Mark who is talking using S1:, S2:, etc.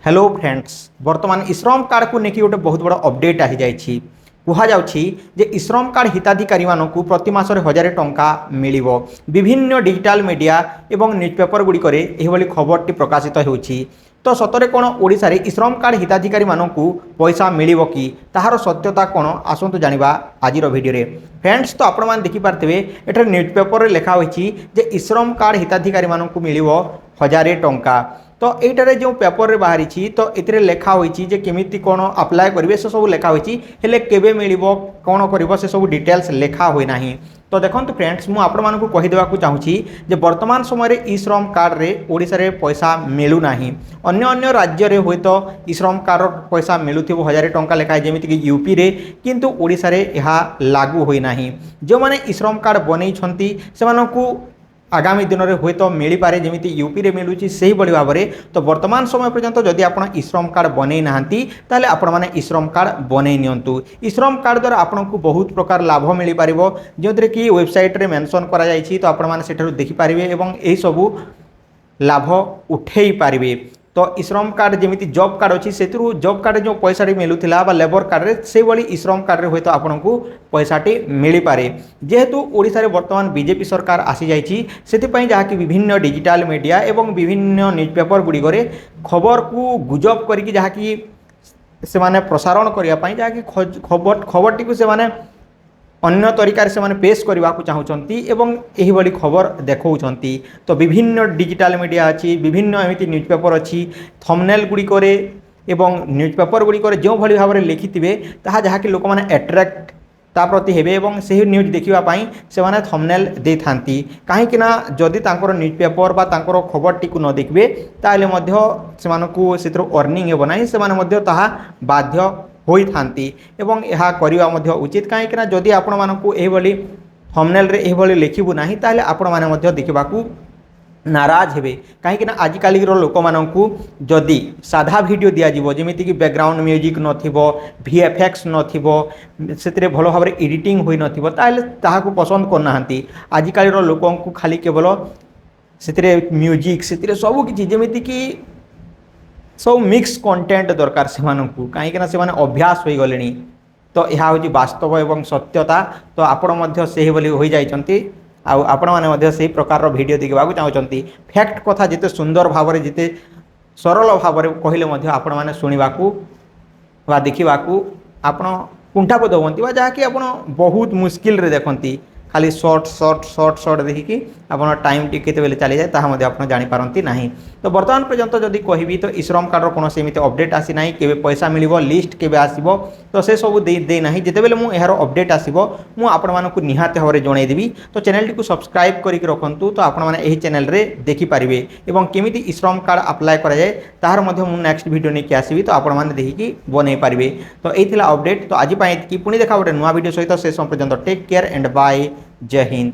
S1: Hello friends वर्तमान श्रम card को लेकिन गोटे बहुत बड़ा अपडेट आही जाइछि कुहाଯାଉଛି जे श्रम कार्ड हिताधिकारी मानकु प्रति मासरे 1000 टंका मिलिबो। विभिन्न डिजिटल मीडिया एवं न्यूज पेपर गुड़िकरे एहिभली खबरटी प्रकाशित होउछि। तो सतरे कोण ओडिसा रे श्रम कार्ड हिताधिकारी मानकु पैसा मिलिबो कि ताहार सत्यता कोण आसंतु जानिबा आजिर वीडियो रे। फ्रेंड्स तो आपण मान देखि पारथिबे एठर न्यूज पेपर रे लेखा होइछि जे श्रम कार्ड हिताधिकारी मानकु मिलिबो 1000 टंका। तो यहीटारे जो पेपर रे बाहरी तो ये लेखा होइछि जे केमिति कोन अप्लाई करिवे से सब लेखा होइछि हेले केबे मिलिबो कोन करिवो से सब डिटेल्स लेखा होई नाही। तो देखंतु फ्रेंड्स मु आपण मानकु कहि देबाकू चाहूछि जे वर्तमान समय रे ई श्रम कार्ड रे ओडिसा रे पैसा मिलु नाही। अन्य अन्य राज्य रे होय तो ई श्रम कार्ड पैसा मिलुथिबो 1000 टंका लेखा जेमिति कि यूपी रे किंतु ओडिसा रे यहा लागू होई नाही। जो माने ई श्रम कार्ड बनै छंती से मानकु आगामी दिन में हूँ तो मिल पारे जमी यूपी रे मिलूँ से भाव में। तो वर्तमान समय पर्यंत जदि आप श्रम कार्ड बनै नाहांती ताले आपण माने श्रम कार्ड बनै नियंतु। श्रम कार्ड द्वारा आपन को बहुत प्रकार लाभ मिल पारिबो जो कि वेबसाइट रे मेंशन करा जायछि। तो आपण माने सेठारु देखि पारिबे एवं एही सबु लाभ उठेई पारिबे। तो श्रम कार्ड जमी जॉब कार्ड अच्छी से जॉब कार्ड जो पैसा मिलूला लेबर कार्ड रे से भाई श्रम कार्ड रे हुए तो आपन को पैसाटी मिल पारे। जेहेतु ओडिसा रे वर्तमान बीजेपी सरकार आसी जाइछि सेतिपई जहाँकि विभिन्न डिजिटल मीडिया एवं विभिन्न न्यूज पेपर गुड़िकरे खबर को गुजब करिकि जहाँकि से माने प्रसारण करिया पई जहाँकि खबरटी को से माने अन्य तरीका से माने पेश करने को चाहूँगी एवं यही भली खबर देखौछंती। तो विभिन्न डिजिटल मीडिया अच्छी विभिन्न एमती न्यूज पेपर अच्छी थंबनेल गुड़िकरे एवं न्यूज पेपर गुड़िकरे जो भली भाव में लिखिथिबे ताहा जहाँकि लोक माने अट्रैक्ट ता प्रति हेबे एवं सही न्यूज देखिबा पई से माने थंबनेल दे थांती। काहेकि ना जदि तांकर न्यूज पेपर बा तांकर खबरटी को न देखबे ताले मध्य से मानकु सेतिर अर्निंग हेबो नाही से माने मध्य ताहा बाध्य होई थांती एवं यह करवा मध्य उचित। कहीं जदि आपण मानकु एभली थंबनेल रे एभली लिखिबु नाही ताले आपण माने मध्य देखिबाकू नाराज हेबे। कहीं आजिकाली लोक मानकु जदि साधा वीडियो दिया जिवो जेमिति कि बैकग्राउंड म्यूजिक नथिबो वीएफएक्स नथिबो सेतिरे भलो भाबरे एडिटिंग होई नथिबो ताले ताहाकू पसंद करनाहांती। आजिकाली लोकंकु खाली केवल सेतिरे म्यूजिक सेतिरे सब किछि जेमिति कि सब मिक्स कंटेंट दरकार से कहीं से अभ्यास हो गले। तो यह हूँ वास्तव एवं सत्यता। तो आपण मध्य से हो जाइछंती आपण माने से प्रकार वीडियो देखा चाहूँगी। फैक्ट कथा जिते सुंदर भाव में जिते सरल भाव में कहले आपण माने सुनिबाकू बा देखिबाकू आपण कुंठाबोध होती जहाँकि आपण बहुत मुश्किल रे देखती खाली शॉर्ट शॉर्ट शॉर्ट शॉर्ट देखिकी आपन टाइम टी केते बेले चली जाए ताहा मध्ये आपन जानि पारंती नाही। तो वर्तमान पर्यंत जदि कहबी तो श्रम कार्ड रो कोनो सेमिति अपडेट आसी नाही केबे पैसा मिलिबो लिस्ट केबे आसीबो तो से सब दे नाही। जेते बेले मु एहार अपडेट आसीबो मु आपन मानकु निहाते हवरे जणाई देबी। तो चैनल टी को सब्सक्राइब करिक रखंतु तो आपन माने एही चैनल रे देखि पारिबे एवं केमिति श्रम कार्ड अप्लाई करा जाए ताहार मध्ये मु नेक्स्ट वीडियो ने के आसीबी तो आपन माने देखिकी बनै पारिबे। तो एथिला अपडेट। तो आज पई कि पुनी देखा गोटे नुवा वीडियो सहित से पर्यंत टेक केयर एंड बाय। जय हिंद।